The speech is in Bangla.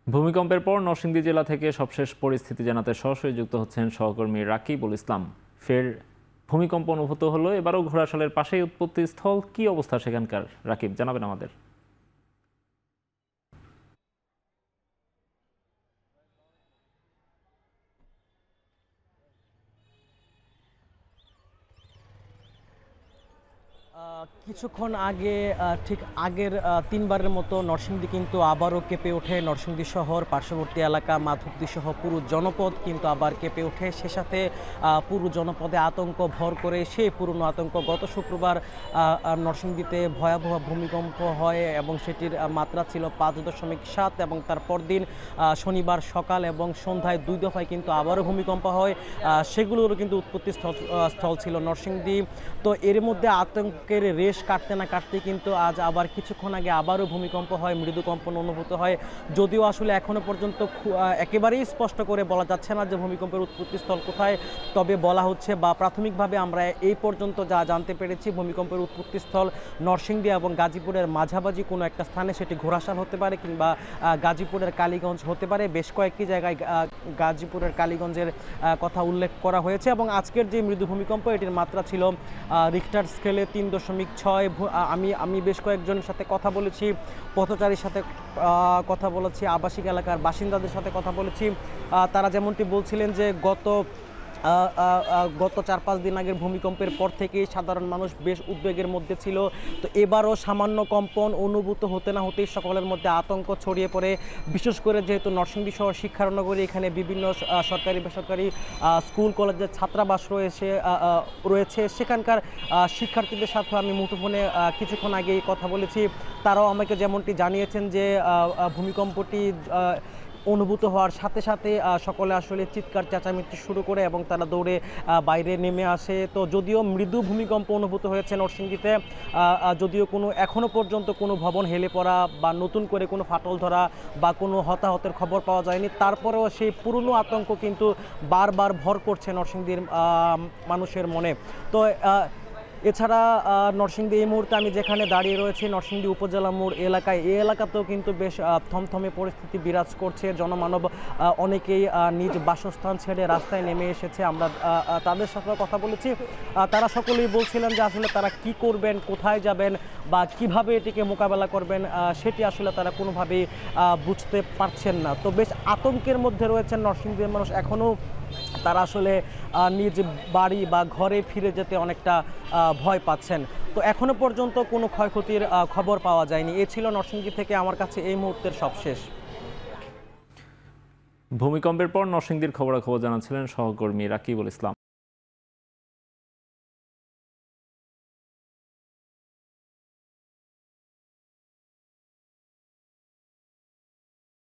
ভূমিকম্পের পর নরসিংদী জেলা থেকে সবশেষ পরিস্থিতি জানাতে সরাসরি যুক্ত হচ্ছেন সহকর্মী রাকিবুল ইসলাম। ফের ভূমিকম্প অনুভূত হলো, এবারও ঘোড়াশালের পাশেই উৎপত্তি স্থল। কি অবস্থা সেখানকার, রাকিব জানাবেন আমাদের। কিছুক্ষণ আগে ঠিক আগের ৩ বারের মতো নরসিংদী কিন্তু আবারও কেঁপে ওঠে। নরসিংদী শহর, পার্শ্ববর্তী এলাকা, মাধবদী সহ পুরো জনপদ কিন্তু আবার কেঁপে ওঠে। সে সাথে পুরো জনপদে আতঙ্ক ভর করে সেই পুরনো আতঙ্ক। গত শুক্রবার নরসিংদীতে ভয়াবহ ভূমিকম্প হয় এবং সেটির মাত্রা ছিল ৫.৭ এবং তার পরদিন শনিবার সকাল এবং সন্ধ্যায় ২ দফায় কিন্তু আবারও ভূমিকম্প হয়। সেগুলোরও কিন্তু উৎপত্তি স্থল ছিল নরসিংদী। তো এর মধ্যে আতঙ্কের রেশ কাটতে না কাটতে কিন্তু আজ আবার কিছুক্ষণ আগে আবারও ভূমিকম্প হয়, মৃদু কম্পন অনুভূত হয়। যদিও আসলে এখনো পর্যন্ত একেবারেই স্পষ্ট করে বলা যাচ্ছে না যে ভূমিকম্পের উৎপত্তিস্থল কোথায়। তবে বলা হচ্ছে বা প্রাথমিকভাবে আমরা এই পর্যন্ত যা জানতে পেরেছি, ভূমিকম্পের উৎপত্তিস্থল নরসিংদী এবং গাজীপুরের মাঝামাঝি কোনো একটা স্থানে, সেটি ঘোড়াশাল হতে পারে কিংবা গাজীপুরের কালীগঞ্জ হতে পারে। বেশ কয়েকটি জায়গায় গাজীপুরের কালীগঞ্জের কথা উল্লেখ করা হয়েছে। এবং আজকের যে মৃদু ভূমিকম্প, এটির মাত্রা ছিল রিক্টার স্কেলে ৩.৬। আমি বেশ কয়েকজনের সাথে কথা বলেছি, পথচারীর সাথে কথা বলেছি, আবাসিক এলাকার বাসিন্দাদের সাথে কথা বলেছি। তারা যেমনটি বলছিলেন যে গত ৪-৫ দিন আগের ভূমিকম্পের পর থেকেই সাধারণ মানুষ বেশ উদ্বেগের মধ্যে ছিল। তো এবারও সামান্য কম্পন অনুভূত হতে না হতেই সকলের মধ্যে আতঙ্ক ছড়িয়ে পড়ে। বিশেষ করে যেহেতু নরসিংদী শহর শিক্ষার নগরী, এখানে বিভিন্ন সরকারি বেসরকারি স্কুল কলেজের ছাত্রাবাস রয়েছে। সেখানকার শিক্ষার্থীদের সাথে আমি মুঠোফোনে কিছুক্ষণ আগেই কথা বলেছি। তারাও আমাকে যেমনটি জানিয়েছেন যে ভূমিকম্পটি অনুভূত হওয়ার সাথে সাথে সকলে আসলে চিৎকার চেঁচামেচি শুরু করে এবং তারা দৌড়ে বাইরে নেমে আসে। তো যদিও মৃদু ভূমিকম্প অনুভূত হয়েছে নরসিংদীতে, যদিও এখনো পর্যন্ত কোনো ভবন হেলে পড়া বা নতুন করে কোনো ফাটল ধরা বা কোনো হতাহতের খবর পাওয়া যায়নি, তারপরেও সেই পুরনো আতঙ্ক কিন্তু বারবার ভর করছে নরসিংদীর মানুষের মনে। তো এছাড়া নরসিংদী এই মুহূর্তে আমি যেখানে দাঁড়িয়ে রয়েছি, নরসিংদী উপজেলা মোড় এলাকায়, এই এলাকাতেও কিন্তু বেশ থমথমে পরিস্থিতি বিরাজ করছে। জনমানব অনেকেই নিজ বাসস্থান ছেড়ে রাস্তায় নেমে এসেছে। আমরা তাদের সাথে কথা বলেছি। তারা সকলেই বলছিলেন যে আসলে তারা কি করবেন, কোথায় যাবেন বা কিভাবে এটিকে মোকাবেলা করবেন, সেটি আসলে তারা কোনোভাবেই বুঝতে পারছেন না। তো বেশ আতঙ্কের মধ্যে রয়েছেন নরসিংদীর মানুষ। এখনও তারা আসলে নিজ বাড়ি বা ঘরে ফিরে যেতে অনেকটা ভয় পাচ্ছেন। তো এখনো পর্যন্ত কোনো ক্ষয়ক্ষতির খবর পাওয়া যায়নি। এ ছিল নরসিংদী থেকে আমার কাছে এই মুহূর্তের সবশেষ। ভূমিকম্পের পর নরসিংদীর খবরাখবর জানাচ্ছিলেন সহকর্মী রাকিবুল ইসলাম।